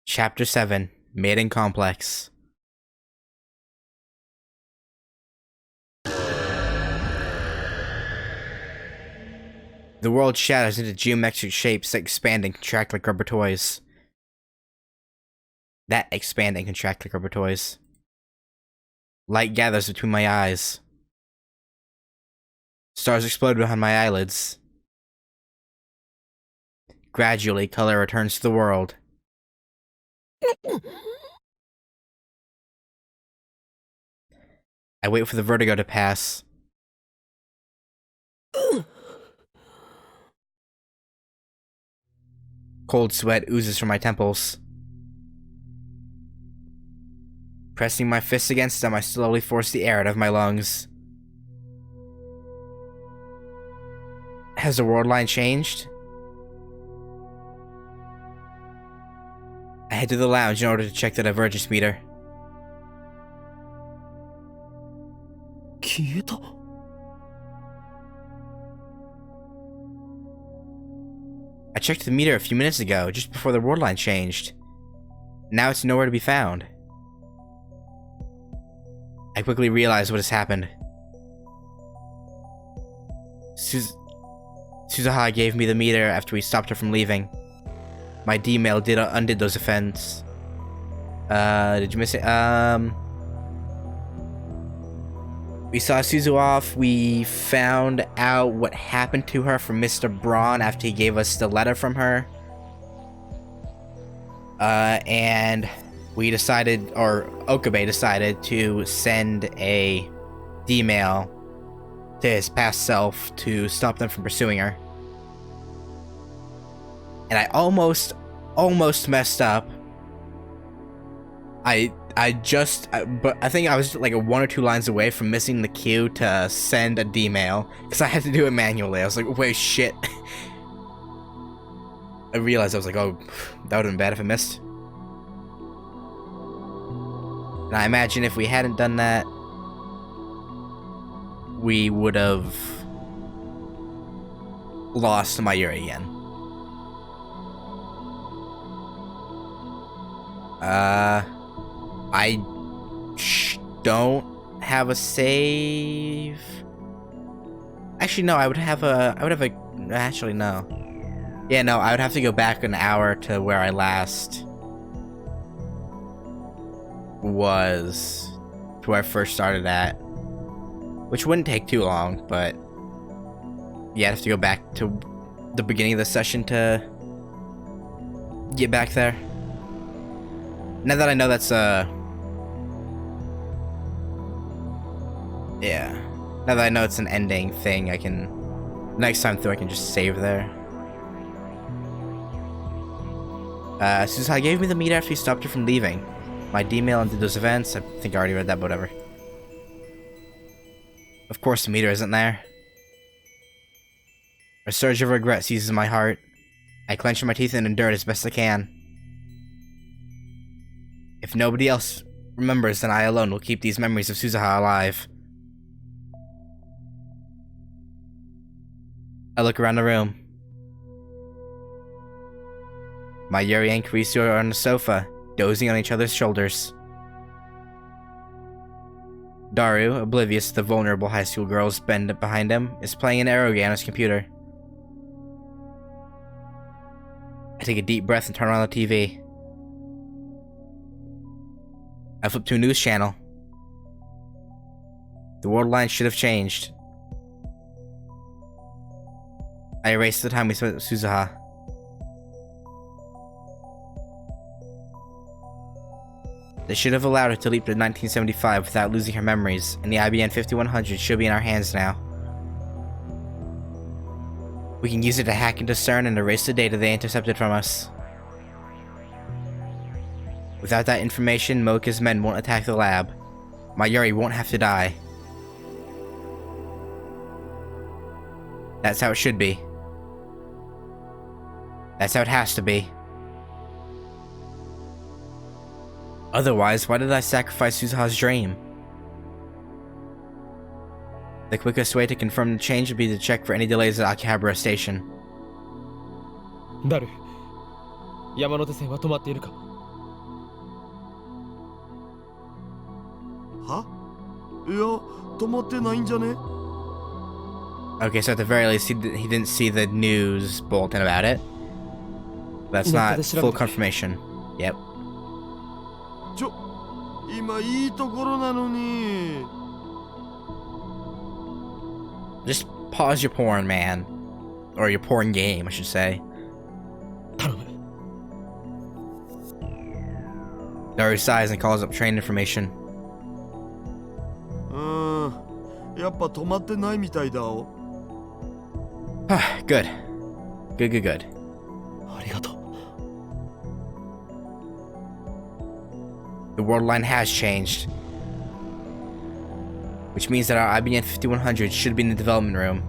Chapter 7 Maiden Complex. The world shatters into geometric shapes that expand and contract like rubber toys. Light gathers between my eyes. Stars explode behind my eyelids. Gradually, color returns to the world. I wait for the vertigo to pass. Cold sweat oozes from my temples. Pressing my fists against them, I slowly force the air out of my lungs. Has the world line changed? I head to the lounge in order to check the divergence meter. 消えた。I checked the meter a few minutes ago, just before the world line changed. Now it's nowhere to be found. I quickly realize what has happened. Suzuha gave me the meter after we stopped her from leaving. My D-mail undid those events. Did you miss it? We saw Suzu off. We found out what happened to her from Mr. Braun after he gave us the letter from her. And we decided, or Okabe decided, to send a D-mail to his past self to stop them from pursuing her. And I almost messed up. But I think I was like 1 or 2 lines away from missing the cue to send a D-mail, because I had to do it manually. I was like, wait, shit. I realized I was like, oh, that would have been bad if I missed. And I imagine if we hadn't done that, we would have lost Mayuri again. I don't have a save. Actually, no, I would have a, actually, no. Yeah, no, I would have to go back an hour to where I last was, to where I first started at. Which wouldn't take too long, but yeah, I'd have to go back to the beginning of the session to get back there. Now that I know that's yeah. Now that I know it's an ending thing, I can, next time through I can just save there. Suzuha gave me the meter after he stopped her from leaving. My D-mail undid those events. I think I already read that, but whatever. Of course the meter isn't there. A surge of regret seizes my heart. I clench my teeth and endure it as best I can. If nobody else remembers, then I alone will keep these memories of Suzuha alive. I look around the room. Mayuri and Kurisu are on the sofa, dozing on each other's shoulders. Daru, oblivious to the vulnerable high school girls bend behind him, is playing an arrow game on his computer. I take a deep breath and turn on the TV. I flip to a news channel. The world line should have changed. I erase the time we spent with Suzuha. They should have allowed her to leap to 1975 without losing her memories, and the IBM 5100 should be in our hands now. We can use it to hack and discern and erase the data they intercepted from us. Without that information, Moka's men won't attack the lab. Mayuri won't have to die. That's how it should be. That's how it has to be. Otherwise, why did I sacrifice Suzuha's dream? The quickest way to confirm the change would be to check for any delays at Akihabara Station. ダル、山手線は止まっているか。Okay, so at the very least, he didn't see the news bulletin about it. That's not full confirmation. Yep. Just pause your porn, man. Or your porn game, I should say. Daru sighs and calls up train information. Good. Good. The world line has changed. Which means that our IBN 5100 should be in the development room.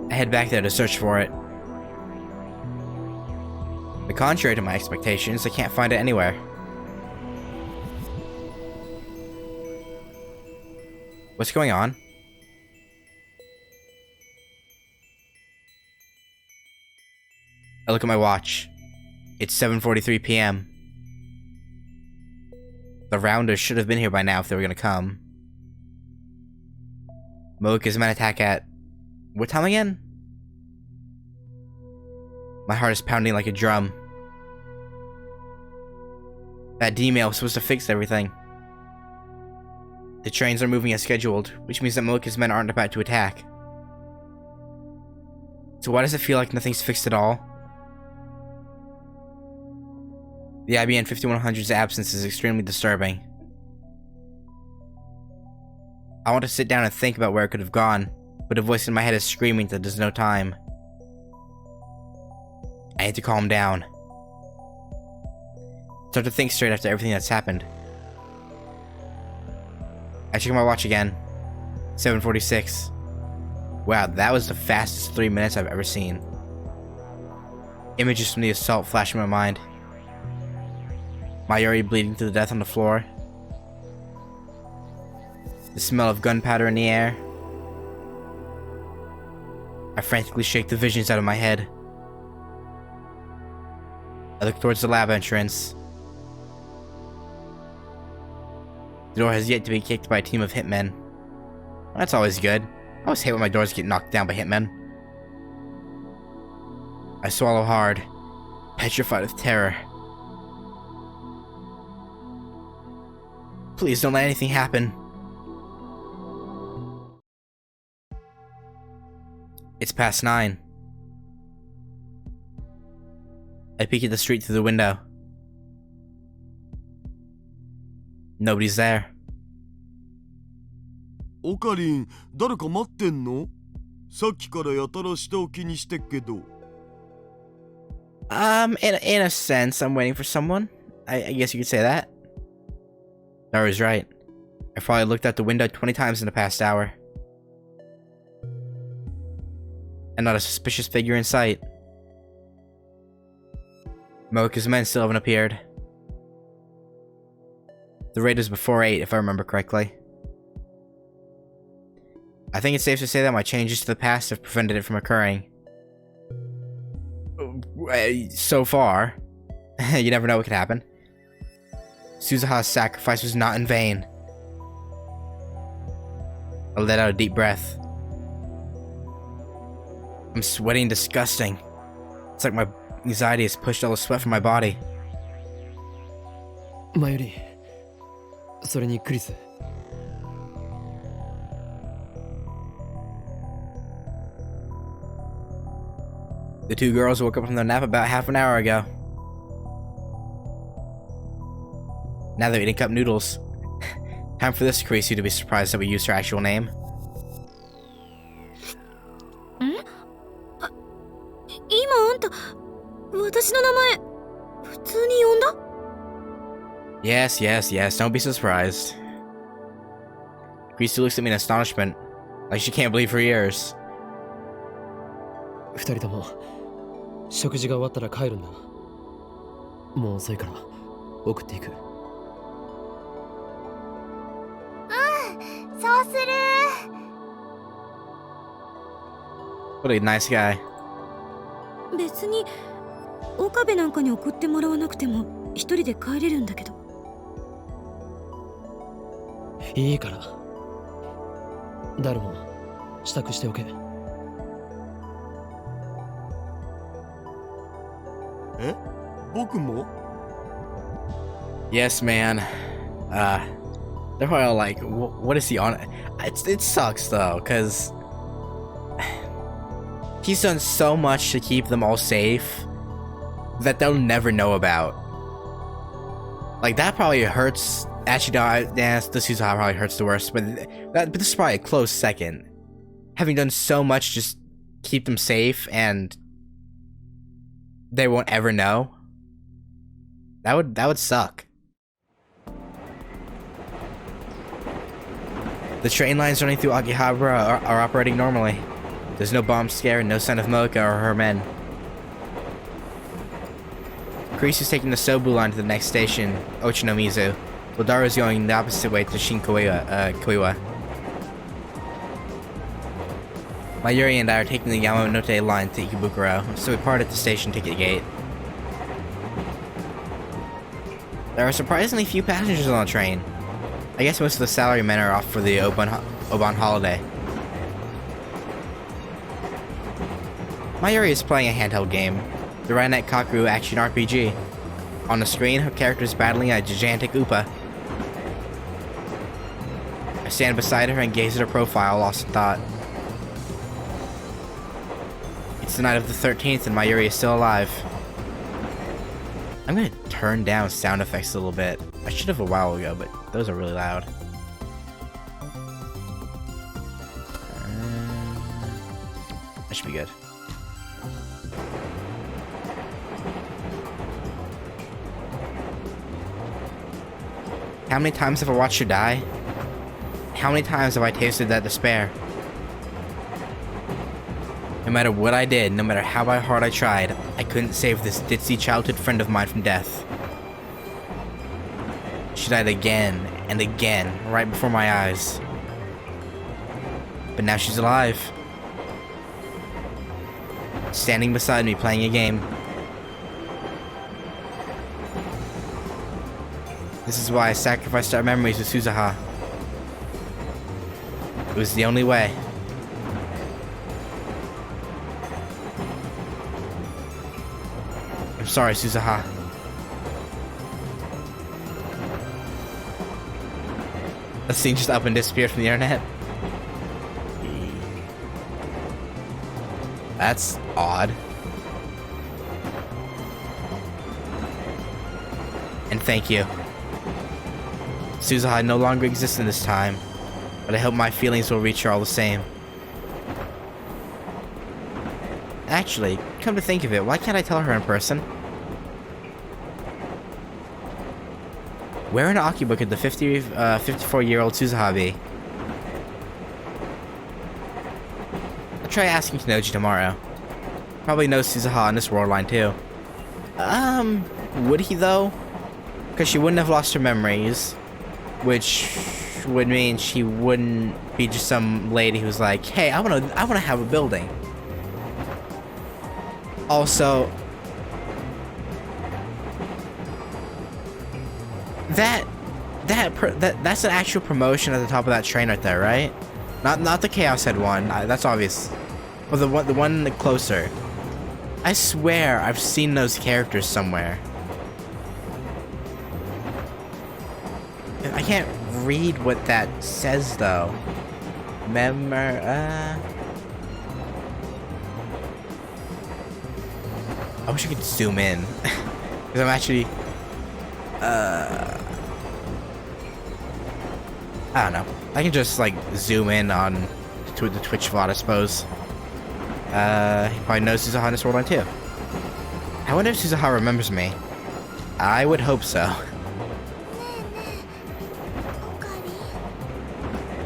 I head back there to search for it. But contrary to my expectations, I can't find it anywhere. What's going on? I look at my watch. It's 7:43 p.m. The rounders should have been here by now if they were gonna come. Moika's men attack at... what time again? My heart is pounding like a drum. That D-mail was supposed to fix everything. The trains are moving as scheduled, which means that Moika's men aren't about to attack. So why does it feel like nothing's fixed at all? The IBN 5100's absence is extremely disturbing. I want to sit down and think about where it could have gone, but a voice in my head is screaming that there's no time. I need to calm down. Start to think straight after everything that's happened. I check my watch again. 7:46. Wow, that was the fastest 3 minutes I've ever seen. Images from the assault flash in my mind. Mayuri bleeding to death on the floor. The smell of gunpowder in the air. I frantically shake the visions out of my head. I look towards the lab entrance. The door has yet to be kicked by a team of hitmen. That's always good. I always hate when my doors get knocked down by hitmen. I swallow hard, petrified with terror. Please don't let anything happen. It's past 9. I peek at the street through the window. Nobody's there. Ocarin, 誰か待ってんの? さっきからやたら下を気にしてっけど。In a sense, I'm waiting for someone. I guess you could say that. Daru's right. I've probably looked out the window 20 times in the past hour. And not a suspicious figure in sight. Moika's men still haven't appeared. The raid was before 8, if I remember correctly. I think it's safe to say that my changes to the past have prevented it from occurring. So far. You never know what could happen. Suzuha's sacrifice was not in vain. I let out a deep breath. I'm sweating disgusting. It's like my anxiety has pushed all the sweat from my body. Mayuri, それにクリス。The two girls woke up from their nap about half an hour ago. Now they're eating cup noodles. Time for this Kurisu to be surprised that we used her actual name. Yes, don't be surprised. Kurisu looks at me in astonishment, like she can't believe her ears. 2人とも食事が終わったら帰るんだ。もう遅いから送っていく。そうする。What a nice guy. 別に岡部なんかに送ってもらわなくても一人で帰れるんだけど。いいからダルも支度しておけ。え、僕も？ Yes, man. They're probably all like, what is he on? It sucks though, because he's done so much to keep them all safe that they'll never know about. Like, that probably hurts. Actually, no, the Suzuha probably hurts the worst, but this is probably a close second. Having done so much, just keep them safe, and they won't ever know. That would suck. The train lines running through Akihabara are operating normally. There's no bomb scare and no sign of Mocha or her men. Kreese is taking the Sobu line to the next station, Ochinomizu. Ladaro is going the opposite way to Shinkoiwa. Mayuri and I are taking the Yamanote line to Ikebukuro, so we part at the station ticket gate. There are surprisingly few passengers on the train. I guess most of the salarymen are off for the Oban holiday. Mayuri is playing a handheld game, the Rainet Kaku action RPG. On the screen, her character is battling a gigantic Upa. I stand beside her and gaze at her profile, lost in thought. It's the night of the 13th and Mayuri is still alive. I'm gonna turn down sound effects a little bit. I should have a while ago, but those are really loud. That should be good. How many times have I watched her die? How many times have I tasted that despair? No matter what I did, no matter how hard I tried, I couldn't save this ditzy childhood friend of mine from death. She died again and again, right before my eyes. But now she's alive. Standing beside me playing a game. This is why I sacrificed our memories with Suzuha. It was the only way. I'm sorry, Suzuha. The scene just up and disappeared from the internet. That's odd. And thank you. Suzuha no longer exists in this time, but I hope my feelings will reach her all the same. Actually, come to think of it, why can't I tell her in person? Where in Akiba could the 54-year-old Suzuha be? I'll try asking Kinoji tomorrow. Probably knows Suzuha on this world line too. Would he though? Because she wouldn't have lost her memories, which would mean she wouldn't be just some lady who's like, hey, I wanna have a building. Also, that's an actual promotion at the top of that train right there, right? Not the Chaos Head one. That's obvious. But the one closer. I swear I've seen those characters somewhere. I can't read what that says though. I wish I could zoom in. Because I'm actually I don't know. I can just like zoom in on to the Twitch VOD, I suppose. He probably knows Suzuha in this world line too. I wonder if Suzuha remembers me. I would hope so.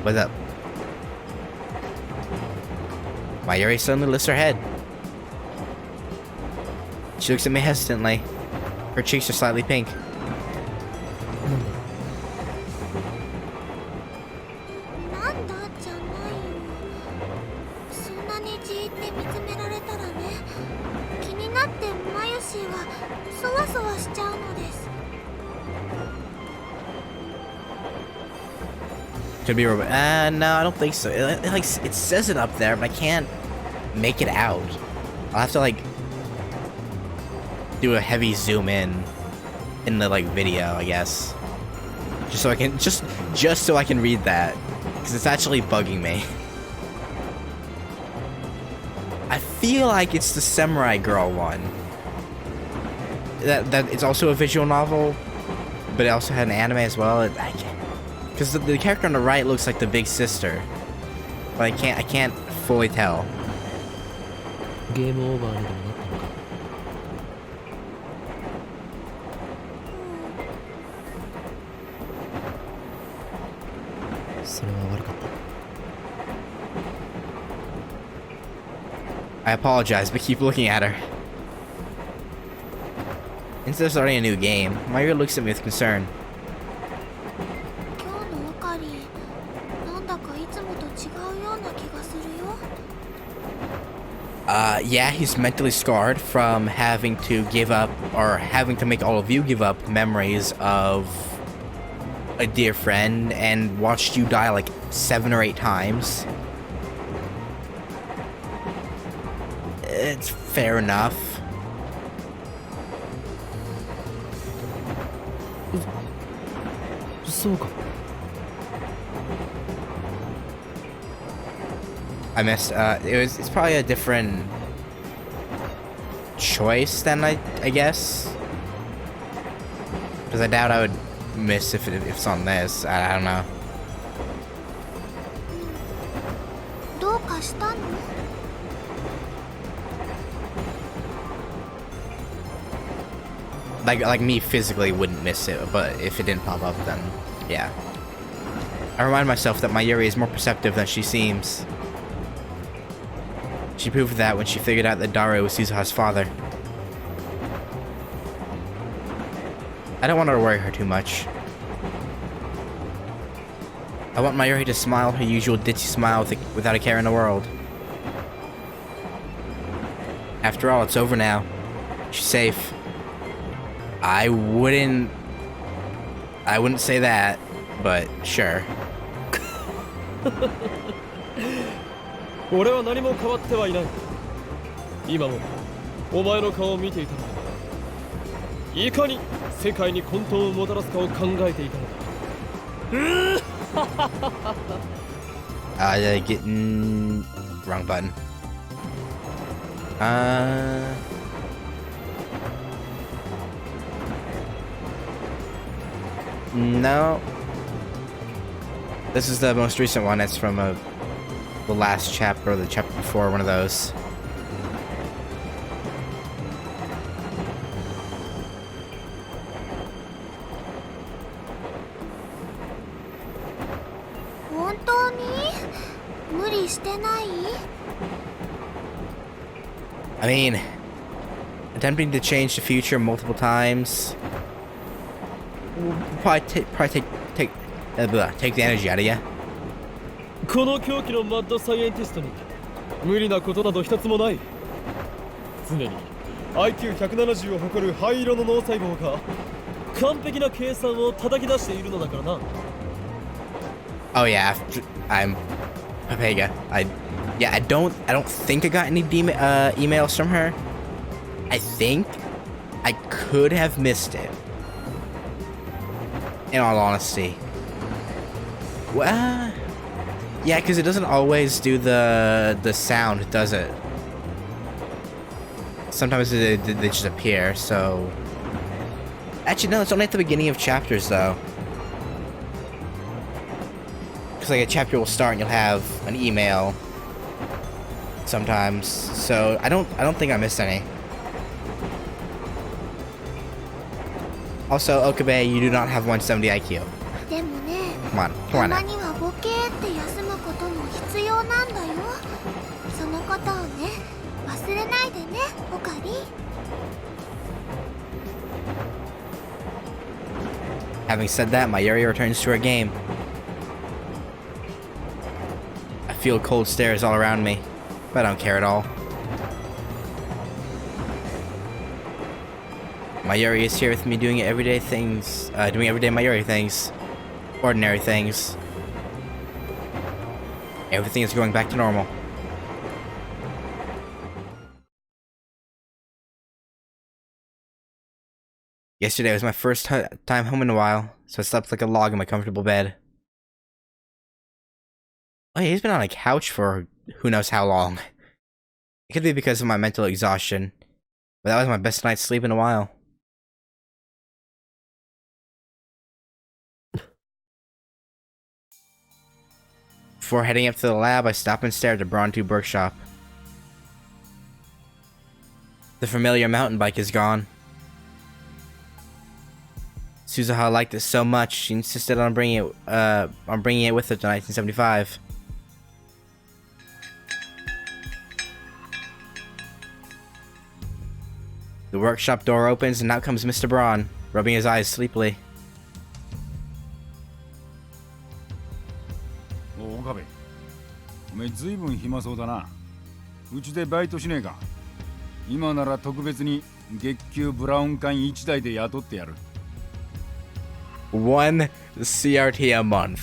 What's up? Mayuri suddenly lifts her head. She looks at me hesitantly. Her cheeks are slightly pink. Could be robot. No, I don't think so. It says it up there, but I can't make it out. I'll have to like do a heavy zoom in the like video, I guess, just so I can just so I can read that, because it's actually bugging me. I feel like it's the Samurai Girl one. That it's also a visual novel, but it also had an anime as well. Because the character on the right looks like the big sister, but I can't fully tell. ゲームオーバーにでもなったのか。それは悪かった。 I apologize, but keep looking at her. Instead of starting a new game, Mayuri looks at me with concern. 今日のオカリなんだかいつもと違うような気がするよ。 Yeah, he's mentally scarred from having to give up, or having to make all of you give up memories of a dear friend and watched you die like 7 or 8 times. It's fair enough. I missed, it's probably a different choice than I guess. Because I doubt I would miss if it's on this. I don't know. どうかしたの？ Like me physically wouldn't miss it, but if it didn't pop up, then yeah. I remind myself that Mayuri is more perceptive than she seems. She proved that when she figured out that Daru was Suzuha's father. I don't want her to worry her too much. I want Mayuri to smile her usual ditzy smile without a care in the world. After all, it's over now. She's safe. I wouldn't say that, but sure. 俺は何も変わってはいない。今もお前の顔を見ていたのだ。いかに世界に混沌をもたらすかを考えていたのだ。Getting wrong button. No. This is the most recent one. It's from the last chapter or the chapter before, one of those. I mean, attempting to change the future multiple times will probably take the energy out of you. この狂気のマッドサイエンティストに無理なことなど一つもない。常に IQ170 を誇る灰色の脳細胞が完璧な計算を叩き出しているのだからな。 Oh yeah, I'm Pepega. I don't think I got any emails from her. I think I could have missed it. In all honesty. Well, yeah, because it doesn't always do the sound, does it? Sometimes they just appear, so... Actually, no, it's only at the beginning of chapters, though. Because, like, a chapter will start and you'll have an email sometimes, so I don't think I missed any. Also, Okabe, you do not have 170 IQ. でもね、 Come on た now. まにはボケーって休むことも必要なんだよ。そのことをね、忘れないでね、オカリ。Having said that, Mayuri returns to her game. I feel cold stares all around me, but I don't care at all. Mayuri is here with me doing everyday things, doing everyday Mayuri things. Ordinary things. Everything is going back to normal. Yesterday was my first time home in a while, so I slept like a log in my comfortable bed. Oh yeah, he's been on a couch for who knows how long. It could be because of my mental exhaustion, but that was my best night's sleep in a while. Before heading up to the lab, I stopped and stared at the Braun Tube workshop. The familiar mountain bike is gone. Suzuha liked it so much, she insisted on bringing it with her to 1975. The workshop door opens and out comes Mr. Braun, rubbing his eyes sleepily. 岡部、おめえずいぶん暇そうだな。うちでバイトしねえか。今なら特別に月給ブラウン管1台で雇ってやる。1 CRT a month.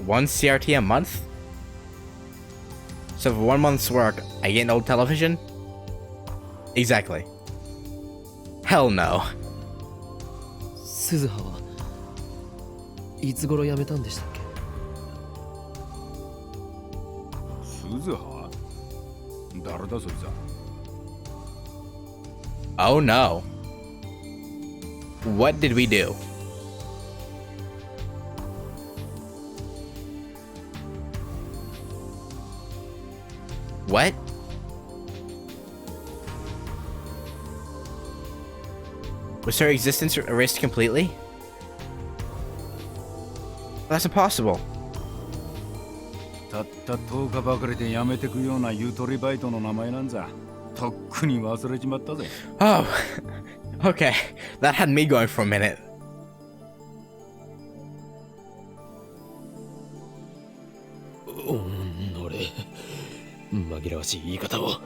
One CRT a month? So for 1 month's work, I get an old television? Exactly. Hell no. 鈴葉はいつ頃辞めたんでしたっけ？鈴葉？誰だそいつは。Oh no. What did we do? What? Was her existence erased completely? That's impossible. たった10日ばかりで辞めてくようなゆとりバイトの名前なんざとっくに忘れちまったぜ。Oh, okay. That had me going for a minute. 紛らわしい言い方を。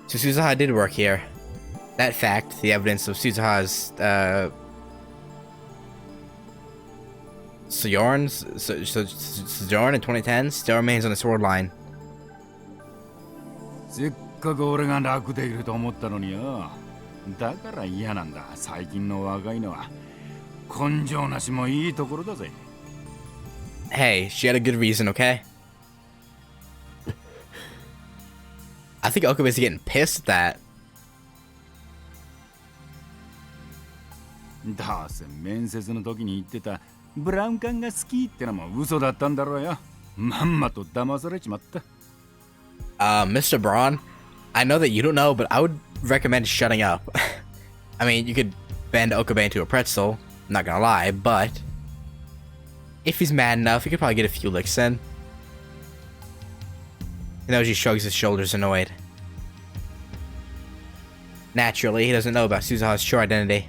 So Suzuha did work here. That fact, the evidence of Suzuha's, sojourn in 2010 still remains on the sword line. せっかく俺が楽できると思ったのによ。だから嫌なんだ。最近の若いのは根性なしもいいところだぜ。Hey, she had a good reason, okay? I think Okabe's getting pissed at that. どうせ面接の時に言ってたブラウン管が好きってのも嘘だったんだろうよ。まんまと騙されちまった。Mr. Braun, I know that you don't know, but I would recommend shutting up. I mean, you could bend Okabe into a pretzel, I'm not gonna lie, but if he's mad enough, he could probably get a few licks in. Inoji shrugs his shoulders, annoyed. Naturally, he doesn't know about Suzuha's true identity.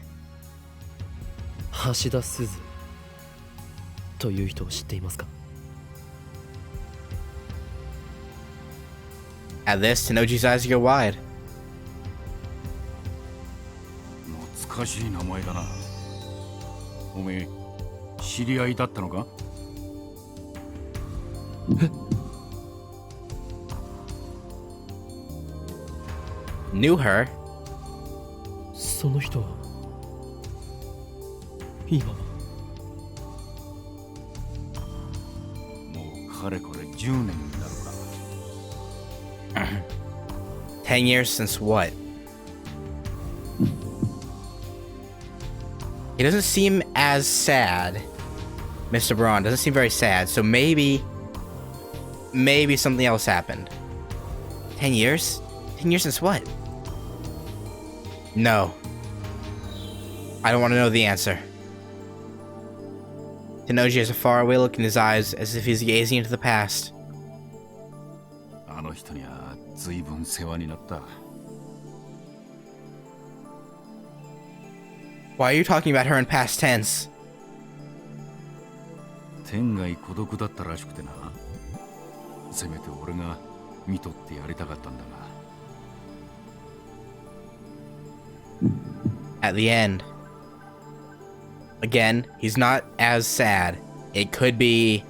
橋田鈴という人を知っていますか？ At this, Tenoji's eyes go wide. 懐かしい名前だな。おめえ、知り合いだったのか？ Knew her? その人は今はもうかれこれ10年になるか。10 years since what? He doesn't seem as sad. Mr. Braun doesn't seem very sad, so maybe something else happened. 10 years? 10 years since what? No. I don't want to know the answer. Tenoji has a faraway look in his eyes, as if he's gazing into the past. あの人には随分世話になった。Why are you talking about her in past tense? 天涯孤独だったらしくてな。せめて俺が見とってやりたかったんだが。at the end. Again, he's not as sad. It could be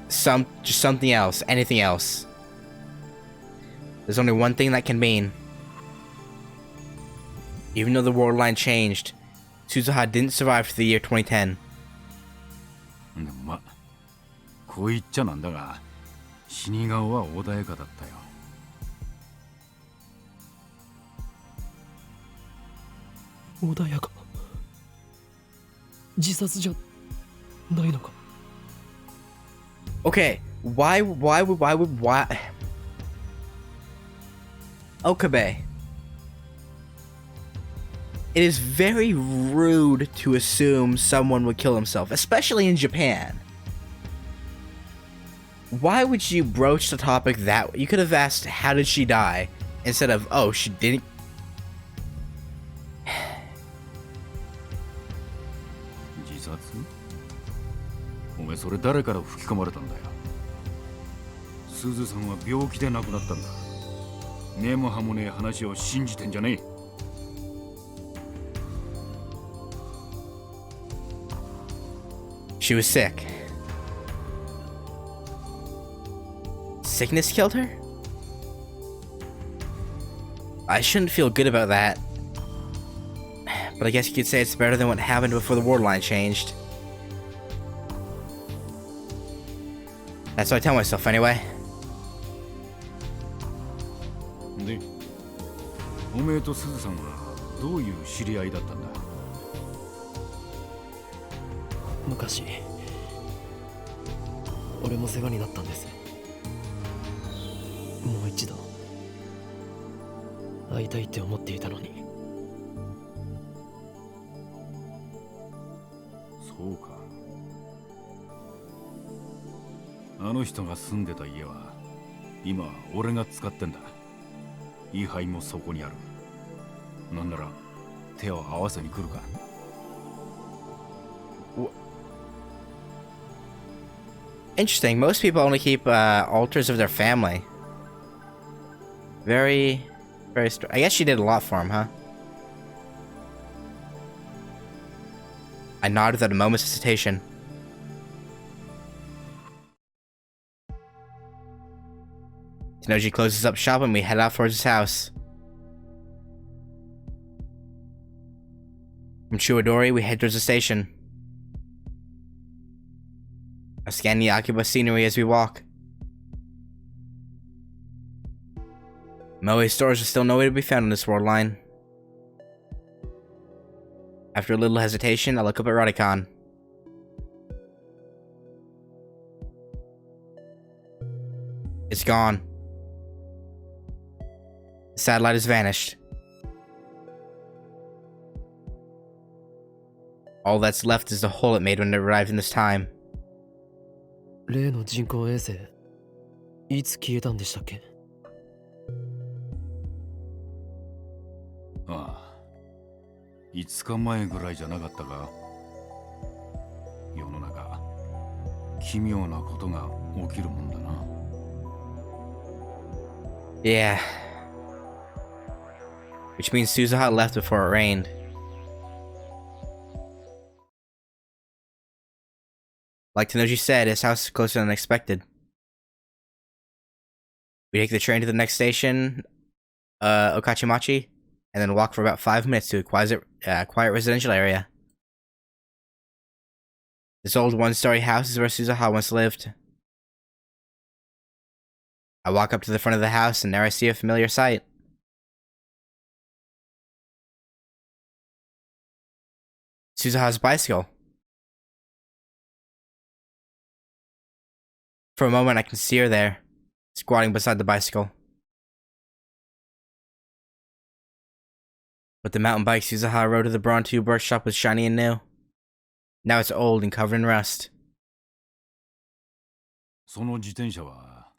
just something else, anything else. There's only one thing that can mean. Even though the world line changed, Suzuha didn't survive to the year 2010. でもまあこう言っちゃなんだが死に顔は穏やかだったよ。穏やか。自殺じゃないのか。Okay, why? Okabe. It is very rude to assume someone would kill himself, especially in Japan. Why would you broach the topic that way? You could have asked, how did she die? Instead of, oh, she didn't. 自殺？お前それ誰から吹き込まれたんだよ。すずさんは病気で亡くなったんだ。根も葉もねえ話を信じてんじゃねえ。She was sick. Sickness killed her? I shouldn't feel good about that. But I guess you could say it's better than what happened before the war line changed. That's what I tell myself anyway. で、おめえとすずさんはどういう知り合いだったんだ？昔俺も世話になったんです。もう一度会いたいって思っていたのに。そうか。あの人が住んでた家は今俺が使ってんだ。位牌もそこにある。なんなら手を合わせに来るか。Interesting. Most people only keep altars of their family. Very I guess she did a lot for him, huh? I nodded without a moment's hesitation. Tenoji closes up shop and we head out towards his house. From Chuadori, we head towards the station. I scan the Akiba scenery as we walk. Moe stores are still nowhere to be found on this world line. After a little hesitation, I look up at Radicon. It's gone. The satellite has vanished. All that's left is the hole it made when it arrived in this time. 例の人工衛星いつ消えたんでしたっけ？ああ、5日前ぐらいじゃなかったか。世の中奇妙なことが起きるもんだな。Yeah. Which means Suzuha left before it rained. Like Tenoji said, his house is closer than expected. We take the train to the next station, Okachimachi, and then walk for about 5 minutes to a quiet residential area. This old one-story house is where Suzuha once lived. I walk up to the front of the house and there I see a familiar sight. Suzuha's bicycle. For a moment I can see her there, squatting beside the bicycle. But the mountain bike Suzuha rode to the Braun 2 workshop was shiny and new. Now it's old and covered in rust. その自転車は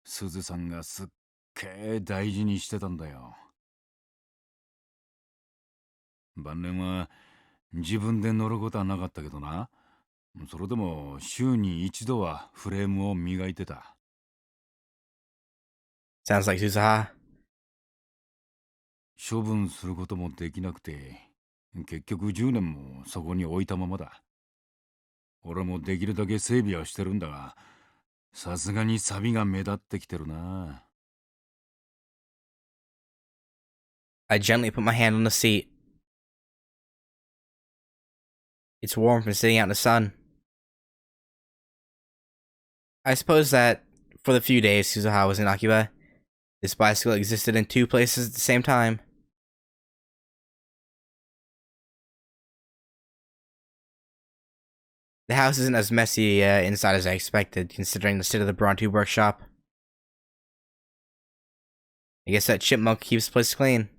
すずさんがすっげえ大事にしてたんだよ。晩年は自分で乗ることはなかったけどな。それでも週に一度はフレームを磨いてた。Sounds like Suzuha. 処分することもできなくて結局10年もそこに置いたままだ。俺もできるだけ整備はしてるんだが、さすがに錆が目立ってきてるな。I gently put my hand on the seat. It's warm from sitting out in the sun. I suppose that for the few days Suzuha was in Akiba, this bicycle existed in two places at the same time. The house isn't as messy inside as I expected, considering the state of the Braun Tube workshop. I guess that chipmunk keeps the place clean.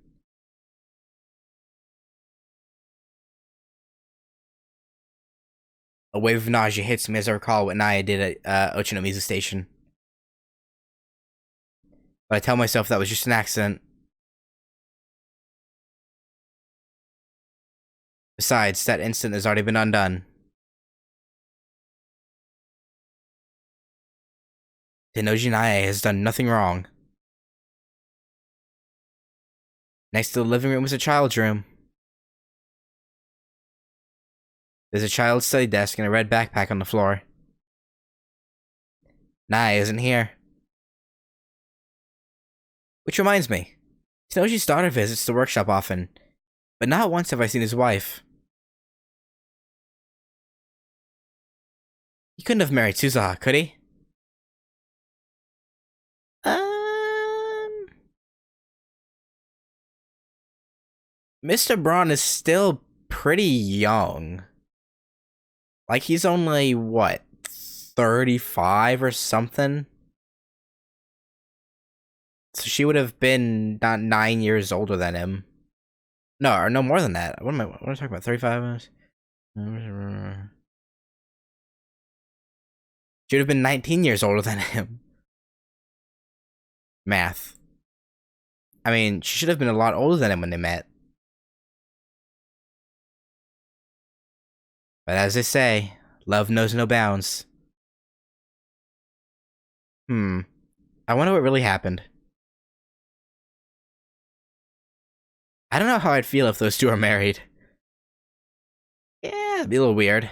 A wave of nausea hits me as I recall what Naya did at Ochinomizu Station. But I tell myself that was just an accident. Besides, that incident has already been undone. Tennoji Naya has done nothing wrong. Next to the living room is a child's room. There's a child's study desk and a red backpack on the floor. Naya isn't here. Which reminds me, Tennoji's daughter visits the workshop often, but not once have I seen his wife. He couldn't have married Suzuha, could he? Mr. Braun is still pretty young. Like, he's only, what, 35 or something? So she would have been not 9 years older than him. No, or no more than that. What am I talking about? 35? She would have been 19 years older than him. Math. I mean, she should have been a lot older than him when they met. But as they say, love knows no bounds. I wonder what really happened. I don't know how I'd feel if those two are married. Yeah, it'd be a little weird.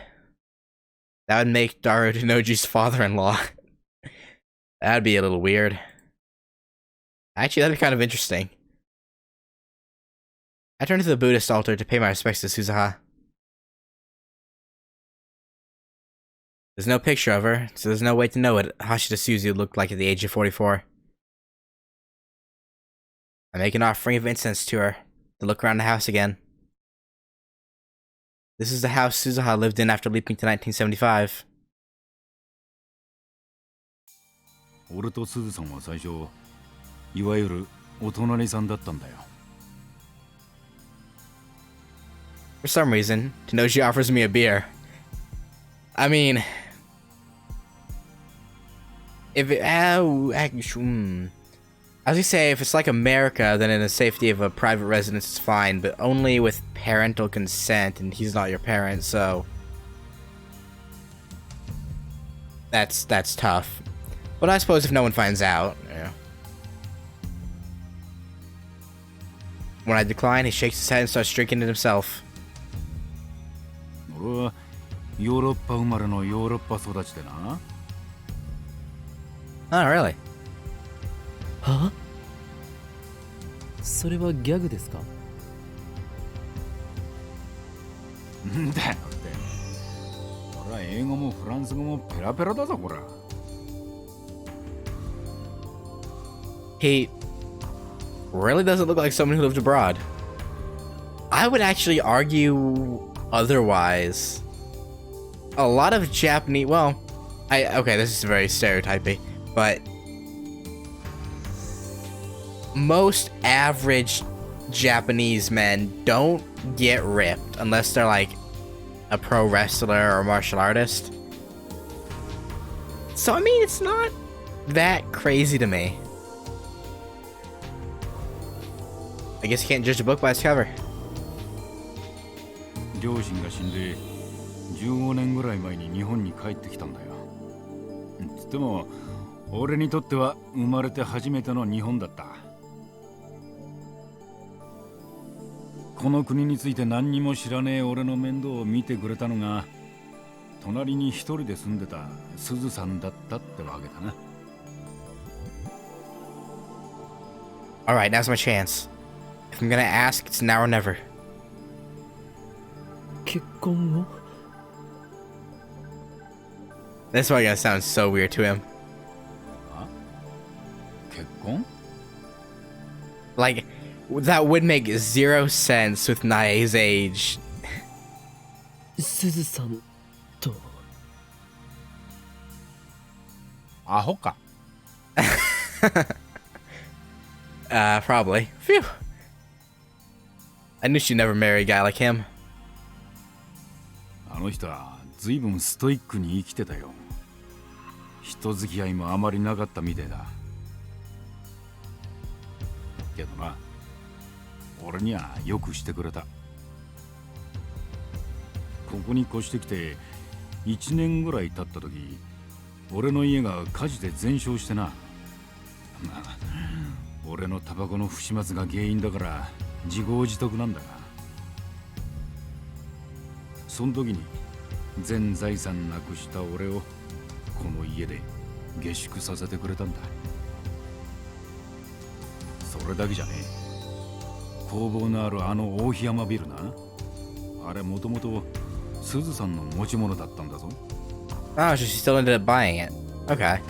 That would make Daru Tennoji's father-in-law. That'd be a little weird. Actually, that'd be kind of interesting. I turned to the Buddhist altar to pay my respects to Suzuha. There's no picture of her, so there's no way to know what Hashida Suzu looked like at the age of 44. I make an offering of incense to her, to look around the house again. This is the house Suzuha lived in after leaping to 1975. 俺とすずさんは最初、いわゆるお隣さんだったんだよ。For some reason, Tennoji offers me a beer. I mean, if it, I was gonna say, if it's like America, then in the safety of a private residence, it's fine, but only with parental consent, and he's not your parent, so that's tough. But I suppose if no one finds out, yeah. When I decline, he shakes his head and starts drinking it himself. 俺はヨーロッパ生まれのヨーロッパ育ちでな。Oh, really? は？それはギャグですか？んだよって。俺は英語もフランス語もペラペラだぞこら。He really doesn't look like someone who lived abroad. I would actually argue otherwise. A lot of Japanese, well, okay, this is very stereotypy, but most average Japanese men don't get ripped unless they're like a pro wrestler or martial artist. So, I mean, it's not that crazy to me. I guess you can't judge a book by its cover. 両親が死んで15年ぐらい前に日本に帰ってきたんだよ。つっても俺にとっては生まれて初めての日本だった。この国について何にも知らねえ俺の面倒を見てくれたのが隣に一人で住んでたすずさんだったってわけだな。 Alright, now's my chance. If I'm gonna ask, it's now or never. 結婚を This one gonna sound so weird to him. 結婚？ Like, that would make zero sense with Nae's age. すずさんとアホか。Probably. Phew. I knew she'd never marry a guy like him. あの人は随分ストイックに生きてたよ。人付き合いもあまりなかったみてえだ。けどな、俺にはよくしてくれた。ここに越してきて1年ぐらい経った時、俺の家が火事で全焼してな。俺のタバコの不始末が原因だから自業自得なんだが、その時に全財産なくした俺をこの家で下宿させてくれたんだ。それだけじゃねえ。工房のあるあの大檜山ビルな、あれもともとすずさんの持ち物だったんだぞ。Oh, so she still ended up buying it. Okay.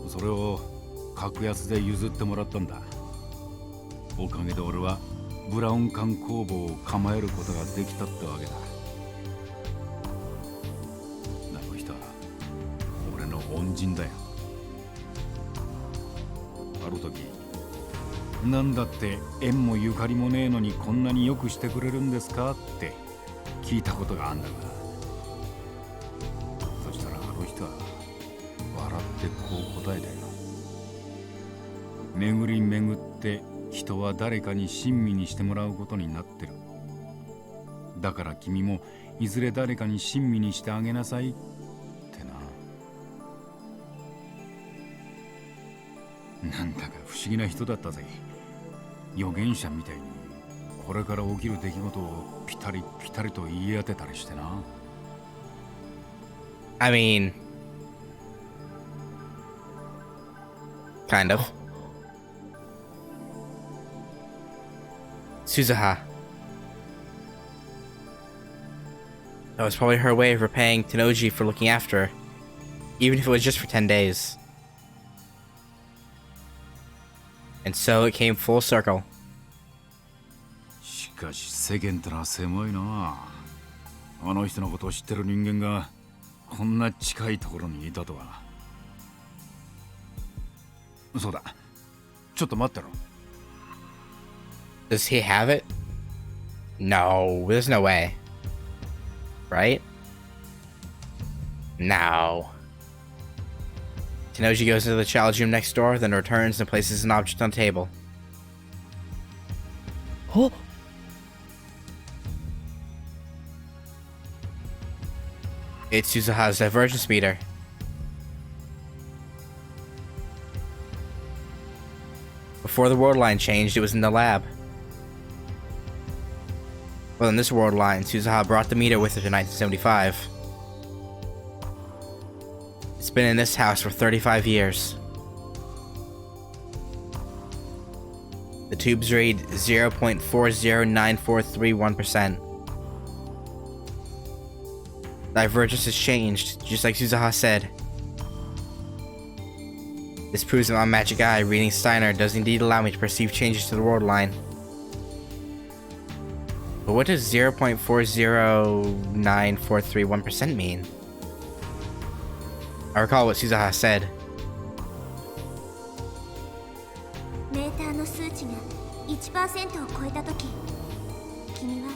それを格安で譲ってもらったんだ。おかげで俺はブラウン管工房を構えることができたってわけだ。あの人は俺の恩人だよ。ある時、なんだって縁もゆかりもねえのにこんなによくしてくれるんですかって聞いたことがあんだが、そしたらあの人は笑ってこう答えたよ。巡り巡って人は誰かに親身にしてもらうことになってる。だから君もいずれ誰かに親身にしてあげなさいってな。なんだか不思議な人だったぜ。預言者みたいにこれから起きる出来事をピタリピタリと言い当てたりしてな。I mean, kind of. Suzuha. That was probably her way of repaying Tennoji for looking after her, even if it was just for 10 days. And so it came full circle. しかし世間ってのは狭いな。あの人のことを知ってる人間がこんな近いところにいたとは。そうだ、ちょっと待ってろ。Does he have it? No, there's no way. Right? No. Tennoji goes into the child's room next door, then returns and places an object on the table. あ It's Suzuha's divergence meter. Before the world line changed, it was in the lab. Well, in this world line, Suzuha brought the meter with her to 1975. It's been in this house for 35 years. The tubes read 0.4094331%. Divergence has changed, just like Suzuha said. This proves that my magic eye, reading Steiner, does indeed allow me to perceive changes to the world line. But what does 0.4094331% mean? I recall what Suzuha said. メーターの数値が 1% を超えたとき、君は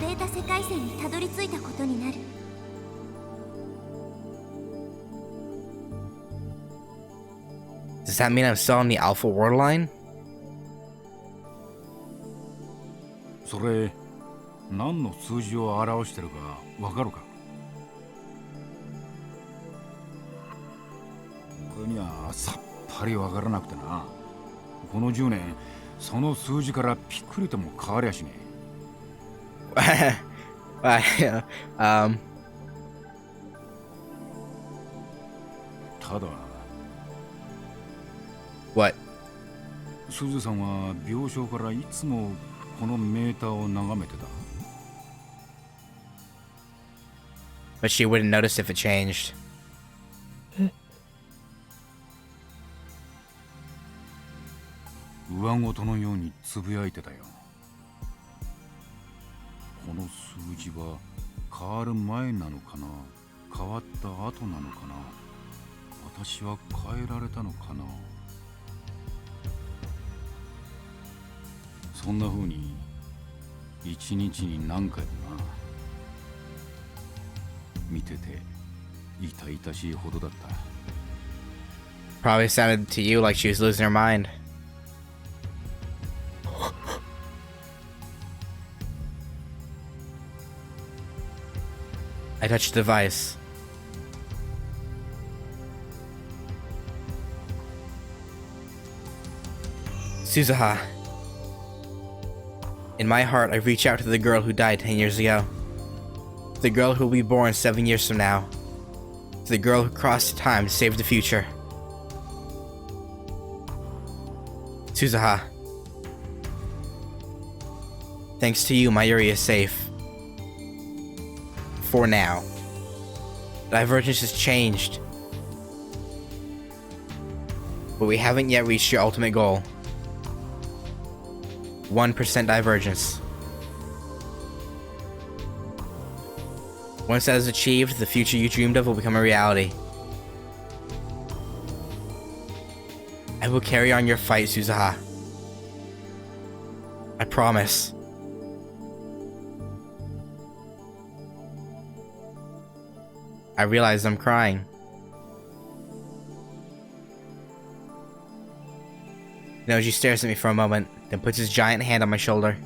ベータ世界線にたどり着いたことになる。Does that mean I'm still on the Alpha world line? それ何の数字を表してるかわかるか？俺にはさっぱりわからなくてな。この10年その数字からピクリとも変わりゃしねI, um, ただ what? すずさんは病床からいつもこのメーターを眺めてた。 But she wouldn't notice if it changed. 上ごとのようにつぶやいてたよ。この数字は変わる前なのかな、変わった後なのかな、私は変えられたのかな。そんな風に一日に何回もな。見てて痛々しいほどだった。 Probably sounded to you like she was losing her mind. I touched the device. Suzuha. In my heart, I reach out to the girl who died 10 years ago. To the girl who will be born 7 years from now. To the girl who crossed time to save the future. Suzuha. Thanks to you, Mayuri is safe. For now. Divergence has changed. But we haven't yet reached your ultimate goal. 1% divergence. Once that is achieved, the future you dreamed of will become a reality. I will carry on your fight, Suzuha. I promise. I realize I'm crying. Noji stares at me for a moment, then puts his giant hand on my shoulder.